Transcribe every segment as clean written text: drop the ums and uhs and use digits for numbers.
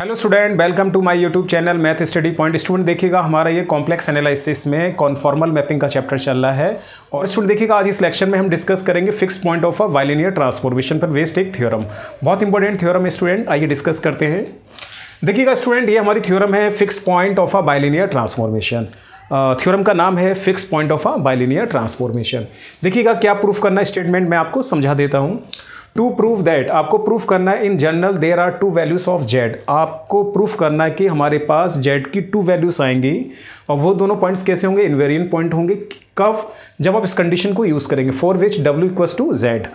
Hello student, welcome to my YouTube channel math study point. Student देखिएगा हमारा ये complex analysis में conformal mapping का चैप्टर चल रहा है। और स्टूडेंट देखिएगा आज इस लेक्चर में हम डिस्कस करेंगे fix point of a bilinear transformation पर बेस्ड एक थ्योरम। बहुत इंपॉर्टेंट थ्योरम है स्टूडेंट, आइए डिस्कस करते हैं। देखिएगा स्टूडेंट, ये हमारी थ्योरम है fix point of a bilinear transformation. Theorem का नाम है fix point of a bilinear transformation. देखिएगा क्या प्रूफ करना है, स्टेटमेंट मैं आपको समझा देता हूँ। टू प्रूव दैट, आपको प्रूफ करना है in general there are two values of Z. आपको प्रूफ करना है कि हमारे पास जेड की टू वैल्यूज आएंगी और वो दोनों पॉइंट्स कैसे होंगे, इनवेरिएंट पॉइंट होंगे। कब? जब आप इस कंडीशन को यूज करेंगे, for which W equals to Z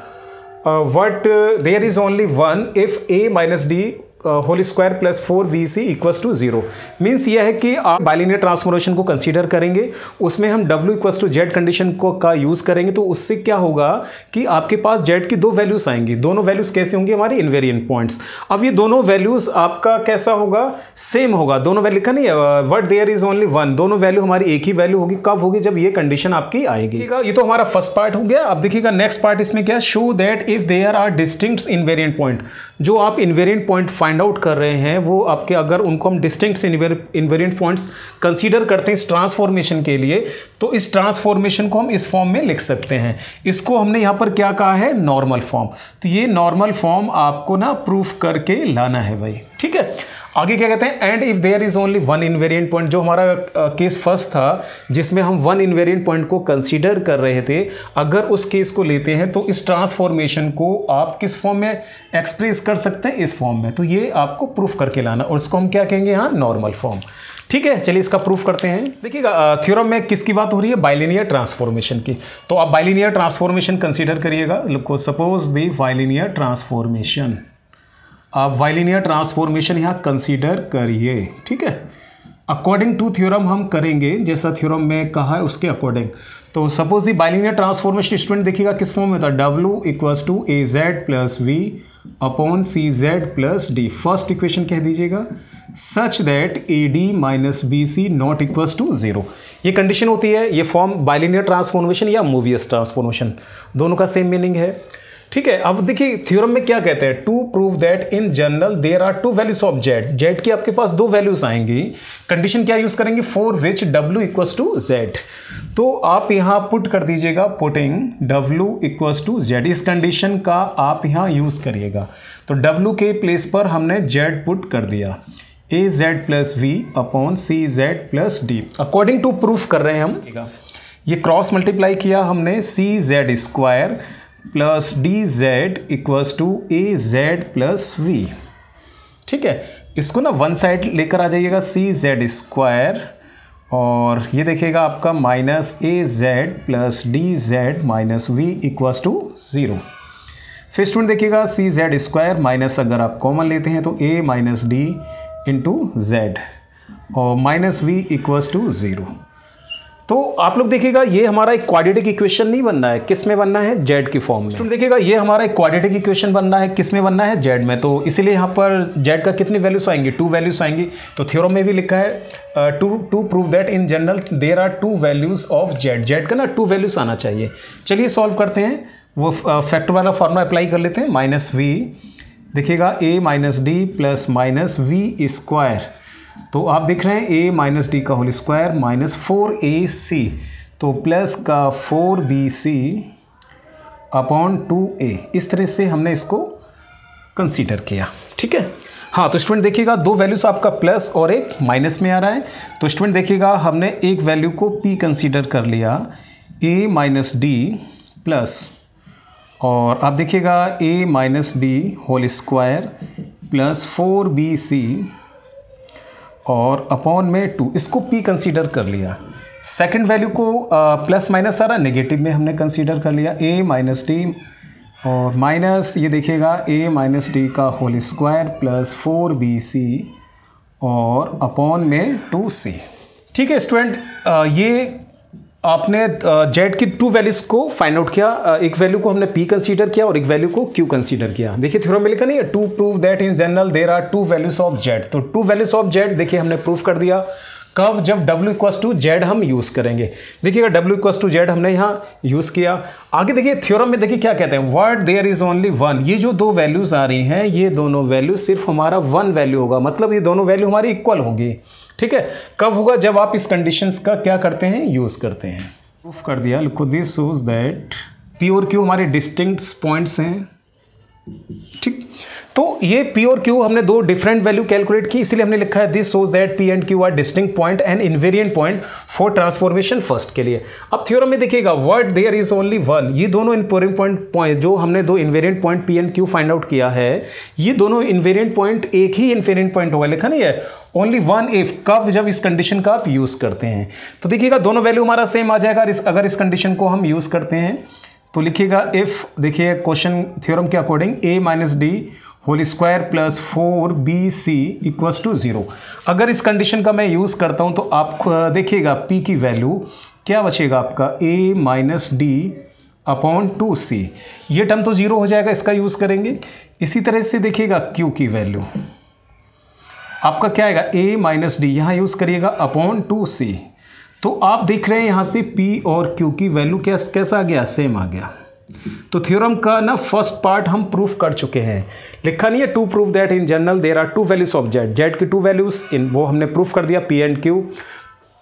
what there is only one if A minus D whole square plus 4bc equals to 0। Means यह है कि आप बाइलिनियर ट्रांसफॉर्मेशन को कंसीडर करेंगे, उसमें हम w equals to Z condition को का यूज़ करेंगे। तो उससे क्या होगा कि आपके पास जेड की दो वैल्यूज़ आएंगी। दोनों वैल्यूज़ कैसे होंगी, हमारे इनवेरिएंट पॉइंट्स। अब ये दोनों वैल्यूज़ आपका कैसा होगा, सेम होगा। दोनों वैल्यू का नहीं है what there is only one, दोनों वैल्यू हमारी एक ही वैल्यू होगी। कब होगी? जब ये कंडीशन आपकी आएगी। ये तो हमारा फर्स्ट पार्ट हो गया। अब देखिएगा नेक्स्ट पार्ट इसमें क्या, show that if there are distinct invariant point. जो आप इनवेरिएंट पॉइंट फाइंड आउट कर रहे हैं वो आपके, अगर उनको हम डिस्टिंक्ट इनवेरिएंट पॉइंट्स कंसीडर करते हैं इस ट्रांसफॉर्मेशन के लिए, तो इस ट्रांसफॉर्मेशन को हम इस फॉर्म में लिख सकते हैं। इसको हमने यहां पर क्या कहा है, नॉर्मल फॉर्म। तो ये नॉर्मल फॉर्म आपको ना प्रूफ करके लाना है भाई, ठीक है। आगे क्या कहते हैं, and if there is only one invariant point. जो हमारा केस फर्स्ट था जिसमें हम वन इनवेरिएंट पॉइंट को कंसीडर कर रहे थे, अगर उस केस को लेते हैं तो इस ट्रांसफॉर्मेशन को आप किस फॉर्म में एक्सप्रेस कर सकते हैं, इस फॉर्म में। तो ये आपको प्रूफ करके लाना, और इसको हम क्या कहेंगे यहाँ, नॉर्मल फॉर्म। ठीक है, चलिए इसका प्रूफ करते हैं। देखिएगा थ्योरम में किसकी बात हो रही है, बाइलिनियर ट्रांसफॉर्मेशन की। तो आप बाइलिनियर ट्रांसफॉर्मेशन कंसीडर करिएगा। लुको सपोज द बाइलिनियर ट्रांसफॉर्मेशन, आप बाइलिनियर ट्रांसफॉर्मेशन यहाँ कंसीडर करिए, ठीक है। अकॉर्डिंग टू थ्योरम हम करेंगे, जैसा थ्योरम में कहा है उसके अकॉर्डिंग। तो suppose the bilinear transformation student देखिएगा किस फॉर्म में था, W equals to A Z plus V upon C Z plus D. First equation कह दीजिएगा such that A D minus B C not equals to 0। ये कंडीशन होती है। ये फॉर्म बाइलिनियर ट्रांसफॉर्मेशन या मूवियस ट्रांसफॉर्मेशन, दोनों का सेम मीनिंग है, ठीक है। अब देखिए थ्योरम में क्या कहते हैं, to prove that in general there are two values of Z. Z की आपके पास दो वैल्यूज आएंगी। कंडीशन क्या यूज करेंगे, for which W equals to Z. तो आप यहां पुट कर दीजिएगा, putting W equals to Z. इस कंडीशन का आप यहां यूज करिएगा। तो डब्ल्यू के प्लेस पर हमने जेड पुट कर दिया, A Z plus V upon C Z plus D. According to proof कर रहे हैं हम। ये क्रॉस मल्टीप्लाई किया हमने, C Z square plus D Z equals to A Z plus V, ठीक है। इसको ना वन साइड लेकर आ जाइएगा, सी जेड स्क्वायर, और ये देखिएगा आपका minus A Z plus D Z minus we equals to 0। फिर स्टूडेंट देखिएगा सी जेड स्क्वायर माइनस, अगर आप कॉमन लेते हैं तो ए माइनस डी इंटू जेड और माइनस वी इक्वल्स टू 0। तो आप लोग देखिएगा ये हमारा एक क्वाड्रेटिक इक्वेशन नहीं बनना है, किस में बनना है, जेड की फॉर्म में। स्टूडेंट देखिएगा ये हमारा एक क्वाड्रेटिक इक्वेशन बनना है, किस में बनना है, जेड में। तो इसीलिए यहाँ पर जेड का कितनी वैल्यूज आएंगी, टू वैल्यूज आएंगी। तो थ्योरम में भी लिखा है to prove that in general there are two values of Z. Z का ना टू वैल्यूज आना चाहिए। चलिए सॉल्व करते हैं, वो फैक्टर वाला फॉर्मूला अप्लाई कर लेते हैं। माइनस वी, देखिएगा A minus D plus minus V square. तो आप देख रहे हैं ए माइनस डी का होल स्क्वायर माइनस 4ac, तो प्लस का 4bc अपॉन 2a। इस तरह से हमने इसको कंसीडर किया, ठीक है। हाँ, तो स्टूडेंट देखिएगा दो वैल्यूज आपका प्लस और एक माइनस में आ रहा है। तो स्टूडेंट देखिएगा हमने एक वैल्यू को p कंसीडर कर लिया, a माइनस डी प्लस, और आप देखिएगा a minus D whole square plus 4bc और अपॉन में 2, इसको p कंसीडर कर लिया। सेकंड वैल्यू को प्लस माइनस सारा नेगेटिव में हमने कंसीडर कर लिया, a माइनस डी और माइनस, ये देखिएगा a माइनस डी का होल स्क्वायर प्लस 4bc और अपॉन में 2c, ठीक है। स्टूडेंट ये आपने जेड की टू वैल्यूज को फाइंड आउट किया। एक वैल्यू को हमने p कंसीडर किया और एक वैल्यू को q कंसीडर किया। देखिए थ्योरम में लिखा नहीं है, to prove that in general there are two values of z. तो टू वैल्यूज ऑफ जेड देखिए हमने प्रूफ कर दिया। कब जब w इक्वल्स टू जेड हम यूज़ करेंगे। देखिएगा w इक्वल्स टू जेड हमने यहाँ यूज़ किया। आगे देखिए थ्योरम में देखिए क्या कहते हैं, what there is only one. ये जो दो वैल्यूज़ आ रही हैं ये दोनों वैल्यू सिर्फ हमारा वन वैल्यू होगा, मतलब ये दोनों वैल्यू हमारी इक्वल होगी। ठीक है, कब होगा, जब आप इस कंडीशंस का क्या करते हैं, यूज़ करते हैं। प्रूफ कर दिया, लिखो दिस शोज दैट पी और क्यू हमारे डिस्टिंक्ट पॉइंट्स हैं। ठीक, तो ये पी और क्यू हमने दो डिफरेंट वैल्यू कैलकुलेट की, इसलिए हमने लिखा है this shows that p and q are distinct point and invariant point for transformation first के लिए। अब थ्योरम में देखिएगा what there is only one, ये दोनों इनवेरिएंट पॉइंट जो हमने दो invariant point p and q find out किया है, ये दोनों इनवेरिएंट पॉइंट एक ही इनवेरिएंट पॉइंट होगा, लिखा नहीं है ओनली वन इफ, कब जब इस कंडीशन का आप यूज करते हैं। तो देखिएगा दोनों वैल्यू हमारा सेम आ जाएगा अगर इस कंडीशन को हम यूज करते हैं। तो लिखिएगा इफ, देखिए क्वेश्चन थ्योरम के according a minus D whole square plus 4bc equals to 0। अगर इस कंडीशन का मैं यूज़ करता हूं तो आप देखिएगा p की वैल्यू क्या बचेगा आपका, a minus d upon 2c, ये टर्म तो 0 हो जाएगा, इसका यूज़ करेंगे। इसी तरह से देखिएगा q की वैल्यू आपका क्या आएगा, a माइनस डी, यहाँ यूज़ करिएगा अपॉन 2c। तो आप देख रहे हैं यहाँ से p और q की वैल्यू कैसा आ गया, सेम आ गया। तो थ्योरम का ना फर्स्ट पार्ट हम प्रूफ कर चुके हैं, लिखा नहीं है to proof that in general there are two values of Z, Z की टू वैल्यूज इन, वो हमने प्रूफ कर दिया पी एंड क्यू।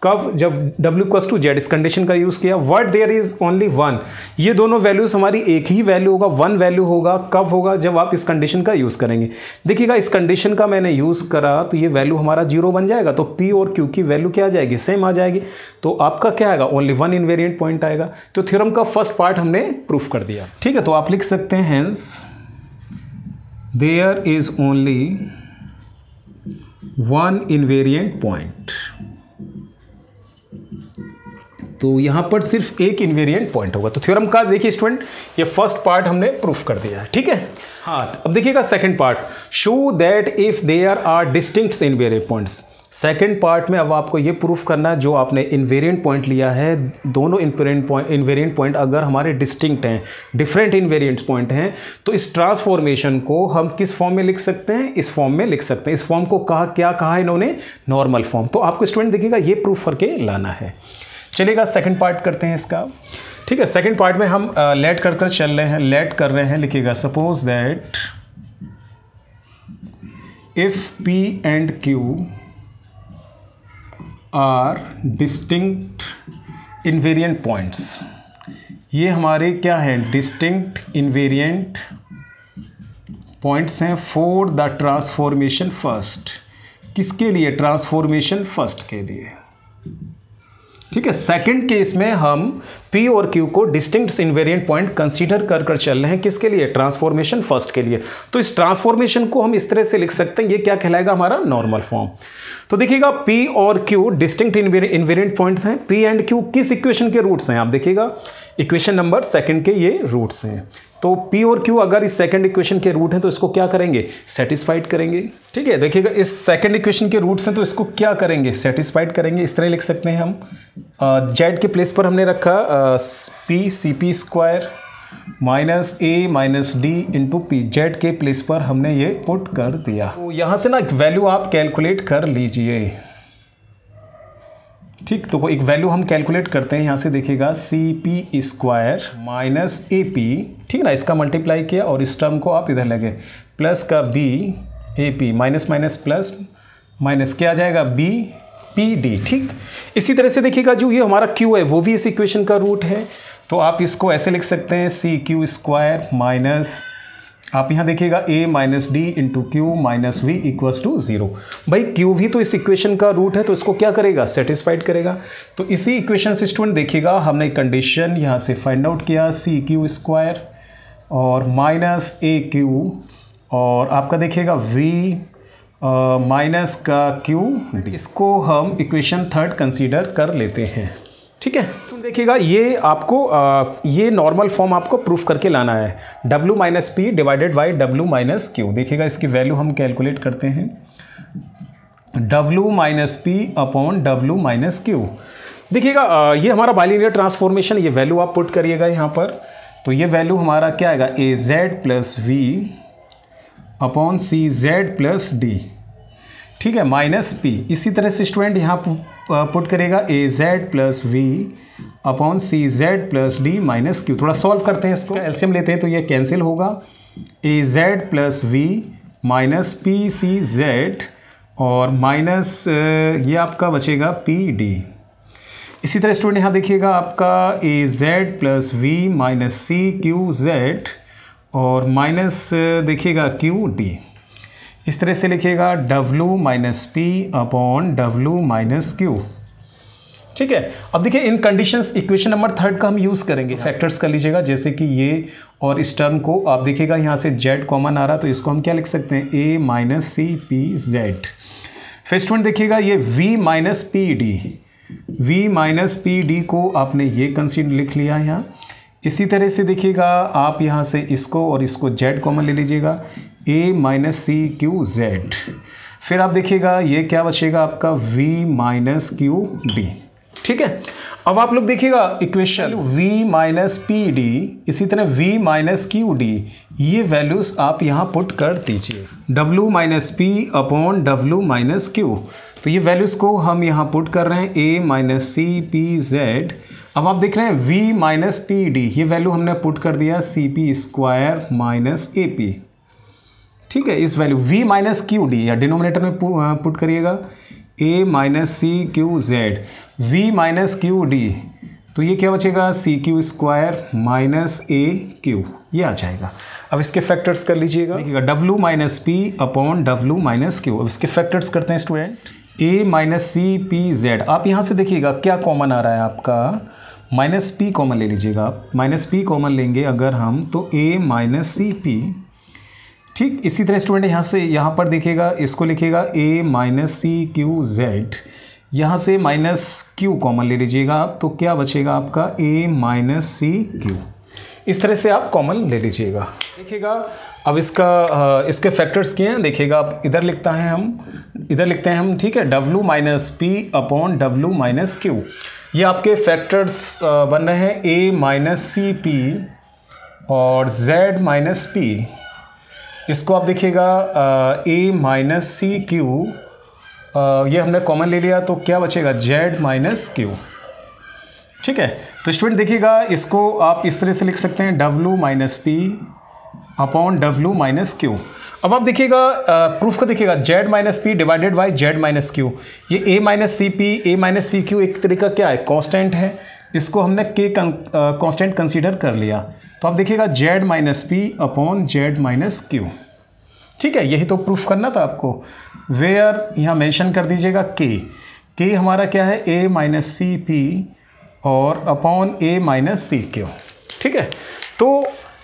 कब, जब w इक्वल्स टू जेड इस कंडीशन का यूज़ किया। What there is only one, ये दोनों वैल्यूज हमारी एक ही वैल्यू होगा, वन वैल्यू होगा, कब होगा, जब आप इस कंडीशन का यूज़ करेंगे। देखिएगा इस कंडीशन का मैंने यूज़ करा तो ये वैल्यू हमारा 0 बन जाएगा, तो p और q की वैल्यू क्या आ जाएगी, सेम आ जाएगी। तो आपका क्या आएगा, ओनली वन इनवेरिएंट पॉइंट आएगा। तो थ्योरम का फर्स्ट पार्ट हमने प्रूफ कर दिया। ठीक है, तो आप लिख सकते हैं hence there is only one invariant point. तो यहाँ पर सिर्फ एक इनवेरिएंट पॉइंट होगा। तो थ्योरम का देखिए स्टूडेंट, ये फर्स्ट पार्ट हमने प्रूफ कर दिया है। ठीक है, हाँ अब देखिएगा second part, show that if there are distinct invariant points. Second part में अब आपको ये प्रूफ करना है, जो आपने इनवेरिएंट पॉइंट लिया है, दोनों इनवेरिएंट पॉइंट अगर हमारे डिस्टिंक्ट हैं, डिफरेंट इनवेरिएंट पॉइंट हैं, तो इस ट्रांसफॉर्मेशन को हम किस फॉर्म में लिख सकते हैं, इस फॉर्म में लिख सकते हैं। इस फॉर्म को क्या कहा है इन्होंने, नॉर्मल फॉर्म। तो आपको स्टूडेंट देखिएगा ये प्रूफ करके लाना है। चलिएगा सेकंड पार्ट करते हैं इसका। ठीक है, सेकंड पार्ट में हम लेट कर चल रहे हैं, लेट कर रहे हैं। लिखिएगा suppose that if p and q are distinct invariant points, ये हमारे क्या हैं, डिस्टिंक्ट इनवेरिएंट पॉइंट्स हैं फॉर द ट्रांसफॉर्मेशन फर्स्ट। किसके लिए, ट्रांसफॉर्मेशन फर्स्ट के लिए। ठीक है, सेकंड केस में हम p और q को डिस्टिंक्ट इनवेरिएंट पॉइंट कंसीडर कर चल रहे हैं, किसके लिए, ट्रांसफॉर्मेशन फर्स्ट के लिए। तो इस ट्रांसफॉर्मेशन को हम इस तरह से लिख सकते हैं, ये क्या कहलाएगा, हमारा नॉर्मल फॉर्म। तो देखिएगा p और q डिस्टिंक्ट इनवेरिएंट पॉइंट्स हैं। p एंड q किस इक्वेशन के रूट्स हैं, आप देखिएगा इक्वेशन नंबर सेकंड के ये रूट्स हैं। तो p और q अगर इस सेकंड इक्वेशन के रूट हैं तो इसको क्या करेंगे, सेटिस्फाइड करेंगे। ठीक है, देखिएगा इस सेकंड इक्वेशन के रूट्स हैं तो इसको क्या करेंगे, सेटिस्फाइड करेंगे। इस तरह लिख सकते हैं हम, जेड के प्लेस पर हमने रखा p cp square minus a minus d into P, Z के प्लेस पर हमने ये पुट कर दिया। तो यहाँ से ना एक वैल्यू आप कैलकुलेट कर लीजिए। ठीक, तो एक वैल्यू हम कैलकुलेट करते हैं। यहाँ से देखिएगा cp स्क्वायर माइनस ap, ठीक ना, इसका मल्टीप्लाई किया और इस टर्म को आप इधर लगे, प्लस का b ap, minus minus plus minus क्या आ जाएगा, b pd। ठीक, इसी तरह से देखिएगा जो ये हमारा q है वो भी इस इक्वेशन का रूट है, तो आप इसको ऐसे लिख सकते हैं cq स्क्वायर माइनस, आप यहाँ देखिएगा a minus d into q minus we equals to 0। भाई q भी तो इस इक्वेशन का रूट है, तो इसको क्या करेगा, सेटिस्फाइड करेगा। तो इसी इक्वेशन से स्टूडेंट देखिएगा हमने कंडीशन यहाँ से फाइंड आउट किया, cq स्क्वायर और माइनस a q और आपका देखिएगा v माइनस का q, इसको हम इक्वेशन थर्ड कंसीडर कर लेते हैं। ठीक है, तो देखिएगा ये आपको ये नॉर्मल फॉर्म आपको प्रूफ करके लाना है, w minus P divided by w minus Q. देखिएगा इसकी वैल्यू हम कैलकुलेट करते हैं, w minus P upon w minus Q. देखिएगा ये हमारा बाइलिनियर ट्रांसफॉर्मेशन, ये वैल्यू आप पुट करिएगा यहाँ पर, तो ये वैल्यू हमारा क्या आएगा, A Z plus V upon C Z plus D. ठीक है, माइनस पी। इसी तरह से स्टूडेंट यहाँ पुट करेगा A Z plus V upon C Z plus D minus Q. थोड़ा सॉल्व करते हैं इसको, एलसीएम लेते हैं तो ये कैंसिल होगा, A Z plus V minus P C Z और माइनस ये आपका बचेगा पी डी। इसी तरह स्टूडेंट यहाँ देखिएगा आपका A Z plus V minus C Q Z और माइनस देखिएगा क्यू डी। इस तरह से लिखिएगा W minus P upon W minus Q. ठीक है, अब देखिए इन कंडीशंस इक्वेशन नंबर 3 का हम यूज़ करेंगे। फैक्टर्स कर लीजिएगा, जैसे कि ये और इस टर्म को आप देखिएगा यहाँ से Z कॉमन आ रहा, तो इसको हम क्या लिख सकते हैं, A minus c p z. फिर स्टूडेंट देखिएगा ये V minus P d, V minus P d को आपने ये कंसीडर लिख लिया यहाँ। इसी तरह से देखिएगा आप यहाँ से इसको और इसको Z कॉमन ले लीजिएगा, A minus C Q z. फिर आप देखिएगा ये क्या बचेगा आपका V माइनस क्यू डी। ठीक है, अब आप लोग देखिएगा equation V minus P D, इसी तरह V माइनस क्यू डी, ये वैल्यूज आप यहाँ पुट कर दीजिए, W minus P upon W minus Q. तो ये वैल्यूज़ को हम यहाँ पुट कर रहे हैं, A minus c p z. अब आप देख रहे हैं V माइनस पी डी, ये वैल्यू हमने पुट कर दिया c p square minus a p. ठीक है, इस value V minus q d या डिनोमिनेटर में पुट करिएगा, A minus C Q z, V minus q d, तो ये क्या बचेगा c q square minus a q, ये आ जाएगा। अब इसके फैक्टर्स कर लीजिएगा, देखिएगा W minus P upon W minus q. अब इसके फैक्टर्स करते हैं student, A minus c p z. आप यहाँ से देखिएगा क्या कॉमन आ रहा है आपका, माइनस पी कॉमन ले लीजिएगा, माइनस पी कॉमन लेंगे अगर हम तो A माइनस सी पी। ठीक, इसी तरह स्टूडेंट यहाँ से यहाँ पर देखिएगा, इसको लिखिएगा A minus C Q z, यहाँ से माइनस क्यू कॉमन ले लीजिएगा आप, तो क्या बचेगा आपका A माइनस सी क्यू। इस तरह से आप कॉमन ले लीजिएगा। देखिएगा अब इसके फैक्टर्स किए हैं, देखिएगा आप इधर लिखते हैं हम ठीक है, W minus P upon W minus q. ये आपके फैक्टर्स बन रहे हैं A माइनस सी पी और Z माइनस पी। इसको आप देखिएगा A माइनस सी क्यू, ये हमने कॉमन ले लिया, तो क्या बचेगा Z माइनस क्यू। ठीक है, तो स्टूडेंट देखिएगा इसको आप इस तरह से लिख सकते हैं, W minus P upon W minus q. अब आप देखिएगा प्रूफ को देखिएगा, Z minus P divided by Z minus q. ये A minus c p, A minus C q एक तरीका क्या है, कांस्टेंट है, इसको हमने K कांस्टेंट कंसीडर कर लिया। तो आप देखिएगा Z minus P upon Z minus Q. ठीक है, यही तो प्रूफ करना था आपको। वेयर यहाँ मेंशन कर दीजिएगा K हमारा क्या है, A माइनस सी पी और upon A minus C q. ठीक है, तो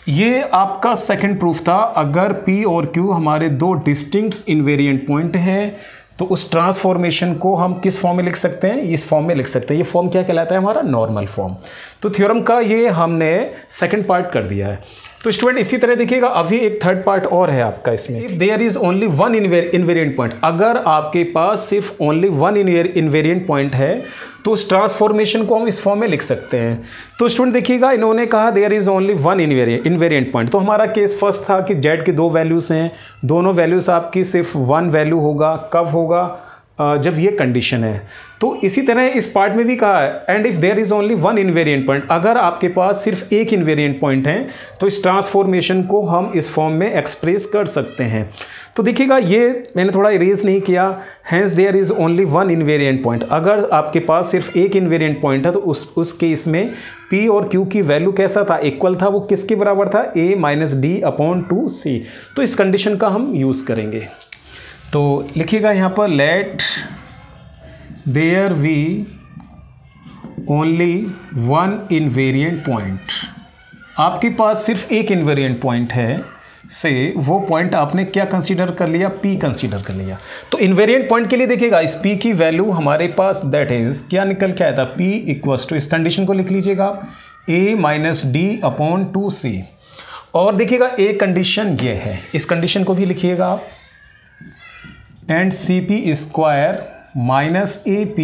ये आपका सेकंड प्रूफ था। अगर P और Q हमारे दो डिस्टिंक्ट इनवेरिएंट पॉइंट हैं तो उस ट्रांसफॉर्मेशन को हम किस फॉर्म में लिख सकते हैं, इस फॉर्म में लिख सकते हैं। ये फॉर्म क्या कहलाता है, हमारा नॉर्मल फॉर्म। तो थ्योरम का ये हमने सेकंड पार्ट कर दिया है। तो स्टूडेंट इसी तरह देखिएगा अभी एक थर्ड पार्ट और है आपका इसमें, if there is only one invariant point, अगर आपके पास सिर्फ ओनली वन इनवेरिएंट पॉइंट है तो उस ट्रांसफॉर्मेशन को हम इस फॉर्म में लिख सकते हैं। तो स्टूडेंट देखिएगा इन्होंने कहा there is only one invariant point, तो हमारा केस फर्स्ट था कि जेड की दो वैल्यूज हैं, दोनों वैल्यूज आपकी सिर्फ वन वैल्यू होगा। कब होगा, जब ये कंडीशन है। तो इसी तरह इस पार्ट में भी कहा है and if there is only one invariant point, अगर आपके पास सिर्फ एक इनवेरिएंट पॉइंट है तो इस ट्रांसफॉर्मेशन को हम इस फॉर्म में एक्सप्रेस कर सकते हैं। तो देखिएगा ये मैंने थोड़ा इरेज नहीं किया, hence there is only one invariant point. अगर आपके पास सिर्फ एक इनवेरिएंट पॉइंट है तो उस केस में P और Q की वैल्यू कैसा था, इक्वल था। वो किसके बराबर था, A minus d upon 2C। तो इस कंडीशन का हम यूज़ करेंगे। तो लिखिएगा यहाँ पर let there be only one invariant point. आपके पास सिर्फ एक इनवेरिएंट पॉइंट है से वो पॉइंट आपने क्या कंसीडर कर लिया, P कंसीडर कर लिया। तो इनवेरिएंट पॉइंट के लिए देखिएगा इस P की वैल्यू हमारे पास दैट इज क्या निकल के आया था, P इक्वल्स टू, इस कंडीशन को लिख लीजिएगा A minus d upon 2C। और देखिएगा एक कंडीशन ये है, इस कंडीशन को भी लिखिएगा आप, and CP square minus AP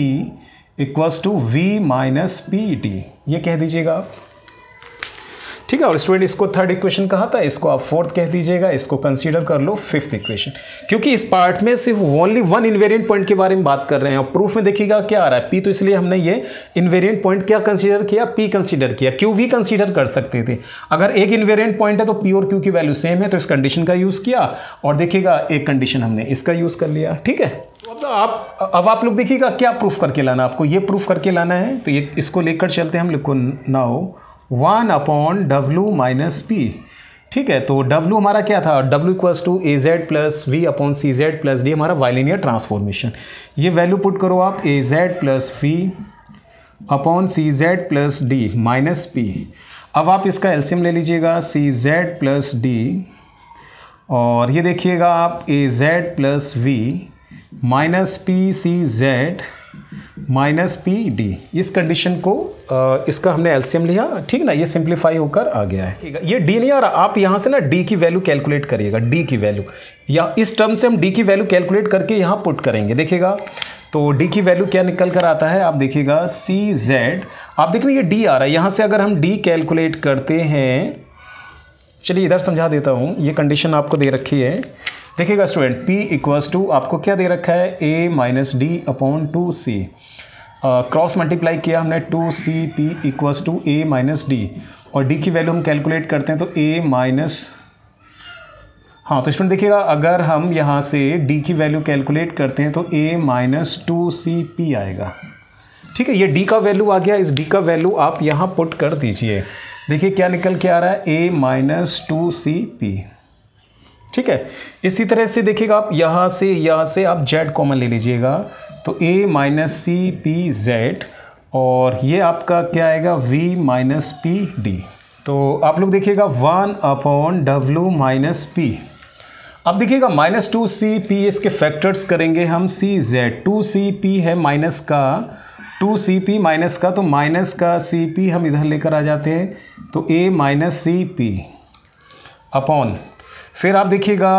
equals to V minus PD, ये कह दीजिएगा आप। ठीक है। और स्टूडेंट इसको थर्ड इक्वेशन कहा था, इसको आप फोर्थ कह दीजिएगा, इसको कंसीडर कर लो फिफ्थ इक्वेशन, क्योंकि इस पार्ट में सिर्फ ओनली वन इन्वेरिएंट पॉइंट के बारे में बात कर रहे हैं। और प्रूफ में देखिएगा क्या आ रहा है, पी, तो इसलिए हमने ये इन्वेरिएंट पॉइंट क्या कंसीडर किया, पी कंसीडर किया। क्यू भी कंसीडर कर सकते थे, अगर एक इन्वेरिएंट पॉइंट है तो पी और क्यू की वैल्यू सेम है, तो इस कंडीशन का यूज किया। और देखिएगा एक कंडीशन हमने इसका यूज कर लिया, ठीक है। अब आप लोग देखिएगा क्या प्रूफ करके लाना, आपको ये प्रूफ करके लाना है। तो ये इसको लेकर चलते हैं हम, लिखो नाउ 1/w माइनस पी, ठीक है। तो w हमारा क्या था, w equals to A Z plus V upon C Z plus D, हमारा बाइलिनियर ट्रांसफॉर्मेशन। ये वैल्यू पुट करो आप, A Z plus V upon C Z plus D minus P. अब आप इसका एलसीएम ले लीजिएगा, सी जेड प्लस डी, और ये देखिएगा आप A Z plus V minus P C Z minus P D. इस कंडीशन को इसका हमने एलसीएम लिया, ठीक ना, ये सिंप्लीफाई होकर आ गया है। ये डी नहीं आ रहा, आप यहाँ से ना डी की वैल्यू कैलकुलेट करिएगा, डी की वैल्यू, या इस टर्म से हम डी की वैल्यू कैलकुलेट करके यहाँ पुट करेंगे। देखिएगा तो डी की वैल्यू क्या निकल कर आता है, आप देखिएगा सी जेड, आप देख रहे ये डी आ रहा है, यहाँ से अगर हम डी कैलकुलेट करते हैं, चलिए इधर समझा देता हूँ। ये कंडीशन आपको दे रखी है, देखिएगा स्टूडेंट, P इक्वल्स टू आपको क्या दे रखा है, A minus d upon 2C, cross multiply किया हमने 2CP equals to A minus d, और D की वैल्यू हम कैलकुलेट करते हैं तो A माइनस, हाँ तो स्टूडेंट देखिएगा अगर हम यहाँ से D की वैल्यू कैलकुलेट करते हैं तो A माइनस 2CP आएगा, ठीक है। ये D का वैल्यू आ गया, इस D का वैल्यू आप यहाँ पुट कर दीजिए, देखिए क्या निकल के आ रहा है, A माइनस 2CP, ठीक है। इसी तरह से देखिएगा आप यहाँ से आप Z कॉमन ले लीजिएगा, तो A minus c p z, और ये आपका क्या आएगा, V माइनस पी डी। तो आप लोग देखिएगा 1/w माइनस पी। अब देखिएगा माइनस 2CP, इसके फैक्टर्स करेंगे हम, CZ 2CP है माइनस का, 2CP माइनस का, तो माइनस का CP हम इधर लेकर आ जाते हैं, तो A माइनस CP अपॉन, फिर आप देखिएगा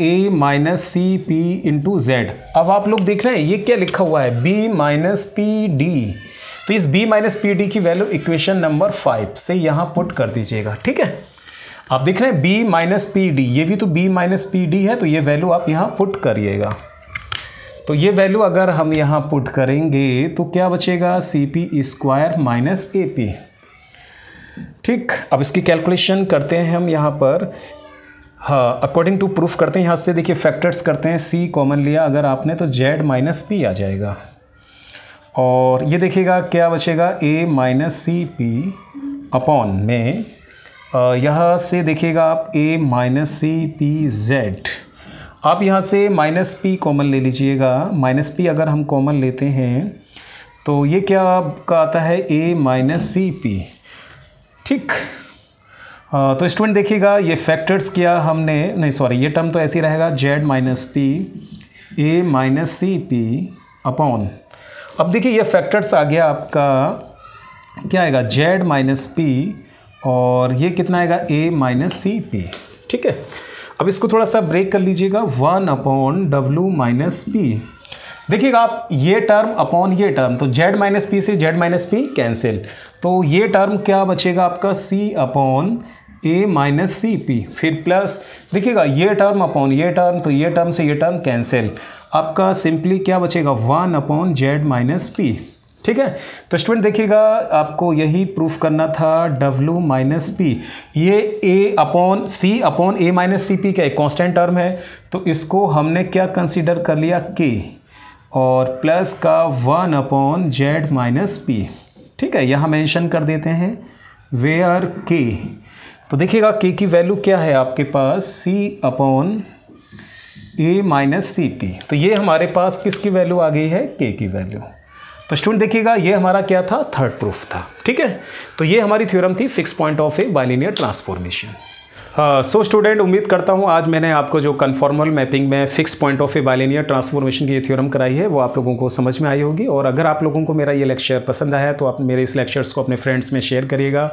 A minus c p into z. अब आप लोग देख रहे हैं ये क्या लिखा हुआ है, B माइनस पी डी, तो इस B माइनस पी डी की वैल्यू इक्वेशन नंबर 5 से यहाँ पुट कर दीजिएगा, ठीक है। आप देख रहे हैं B माइनस पी डी, ये भी तो B माइनस पी डी है, तो ये वैल्यू आप यहाँ पुट करिएगा। तो ये वैल्यू अगर हम यहाँ पुट करेंगे तो क्या बचेगा, CP स्क्वायर माइनस AP, ठीक। अब इसकी कैलकुलेशन करते हैं हम यहाँ पर, हाँ अकॉर्डिंग टू प्रूफ करते हैं, यहाँ से देखिए फैक्टर्स करते हैं, C कॉमन लिया अगर आपने तो Z माइनस पी आ जाएगा, और ये देखिएगा क्या बचेगा, A minus c p upon में यहाँ से देखिएगा आप A minus c p z, आप यहाँ से माइनस पी कॉमन ले लीजिएगा, माइनस पी अगर हम कॉमन लेते हैं तो ये क्या आपका आता है, A माइनस सी पी, ठीक। तो स्टूडेंट देखिएगा ये फैक्टर्स किया हमने, नहीं सॉरी ये टर्म तो ऐसे ही रहेगा, Z minus p A minus c p upon, अब देखिए ये फैक्टर्स आ गया आपका, क्या आएगा, Z माइनस पी, और ये कितना आएगा, A माइनस सी पी, ठीक है। अब इसको थोड़ा सा ब्रेक कर लीजिएगा, 1/w माइनस पी, देखिएगा आप ये टर्म अपॉन ये टर्म, तो Z माइनस पी से Z माइनस पी कैंसिल, तो ये टर्म क्या बचेगा आपका, C upon A minus c p, फिर प्लस देखिएगा ये टर्म अपॉन ये टर्म, तो ये टर्म से ये टर्म कैंसिल, आपका सिंपली क्या बचेगा, 1/Z माइनस पी, ठीक है। तो स्टूडेंट देखिएगा आपको यही प्रूफ करना था, W माइनस पी, ये A upon C upon A minus c p का एक कॉन्स्टेंट टर्म है, तो इसको हमने क्या कंसीडर कर लिया, K, और प्लस का 1/Z माइनस पी, ठीक है। यहाँ मेंशन कर देते हैं वेयर K, तो देखिएगा K की वैल्यू क्या है आपके पास, C upon A minus c p, तो ये हमारे पास किसकी वैल्यू आ गई है, K की वैल्यू। तो स्टूडेंट देखिएगा ये हमारा क्या था, थर्ड प्रूफ था, ठीक है। तो ये हमारी थ्योरम थी fix point of A bilinear transformation. So student उम्मीद करता हूँ आज मैंने आपको जो कन्फॉर्मल मैपिंग में fix point of A bilinear transformation की ये थ्योरम कराई है वो आप लोगों को समझ में आई होगी। और अगर आप लोगों को मेरा ये लेक्चर पसंद आया तो आप मेरे इस लेक्चर्स को अपने फ्रेंड्स में शेयर करिएगा,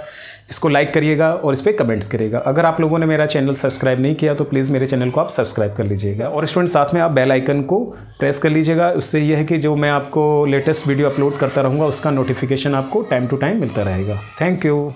इसको लाइक करिएगा और इस पर कमेंट्स करिएगा। अगर आप लोगों ने मेरा चैनल सब्सक्राइब नहीं किया तो प्लीज़ मेरे चैनल को आप सब्सक्राइब कर लीजिएगा। और स्टूडेंट साथ में आप बेल आइकन को प्रेस कर लीजिएगा, उससे यह है कि जो मैं आपको लेटेस्ट वीडियो अपलोड करता रहूँगा उसका नोटिफिकेशन आपको टाइम टू टाइम मिलता रहेगा। Thank you.